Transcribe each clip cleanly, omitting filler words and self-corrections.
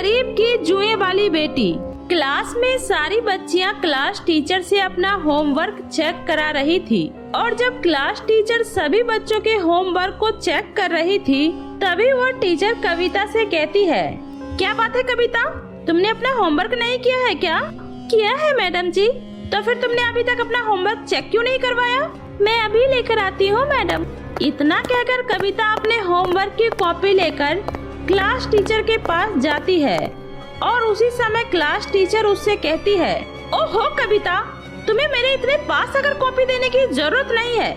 गरीब की जुए वाली बेटी। क्लास में सारी बच्चियां क्लास टीचर से अपना होमवर्क चेक करा रही थी और जब क्लास टीचर सभी बच्चों के होमवर्क को चेक कर रही थी तभी वो टीचर कविता से कहती है, क्या बात है कविता, तुमने अपना होमवर्क नहीं किया है क्या? किया है मैडम जी। तो फिर तुमने अभी तक अपना होमवर्क चेक क्यों नहीं करवाया? मैं अभी लेकर आती हूँ मैडम। इतना कहकर कविता अपने होमवर्क की कॉपी लेकर क्लास टीचर के पास जाती है और उसी समय क्लास टीचर उससे कहती है, ओहो कविता, तुम्हें मेरे इतने पास आकर कॉपी देने की जरूरत नहीं है,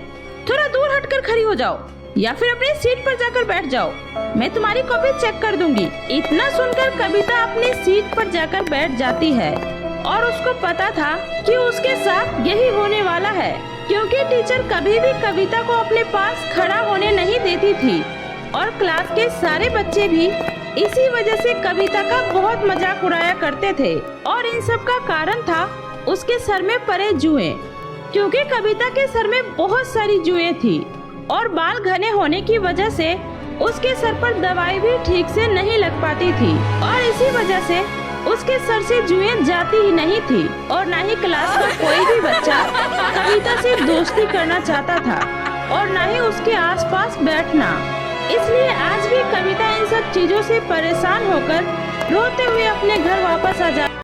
थोड़ा दूर हटकर खड़ी हो जाओ या फिर अपनी सीट पर जाकर बैठ जाओ, मैं तुम्हारी कॉपी चेक कर दूंगी। इतना सुनकर कविता अपनी सीट पर जाकर बैठ जाती है और उसको पता था कि उसके साथ यही होने वाला है, क्योंकि टीचर कभी भी कविता को अपने पास खड़ा होने नहीं देती थी और क्लास के सारे बच्चे भी इसी वजह से कविता का बहुत मजाक उड़ाया करते थे और इन सब का कारण था उसके सर में पड़े जुएं, क्योंकि कविता के सर में बहुत सारी जुएं थी और बाल घने होने की वजह से उसके सर पर दवाई भी ठीक से नहीं लग पाती थी और इसी वजह से उसके सर से जुएं जाती ही नहीं थी और न ही क्लास का कोई भी बच्चा कविता से दोस्ती करना चाहता था और न ही उसके आसपास बैठना। इसलिए आज भी कविता इन सब चीजों से परेशान होकर रोते हुए अपने घर वापस आ जाती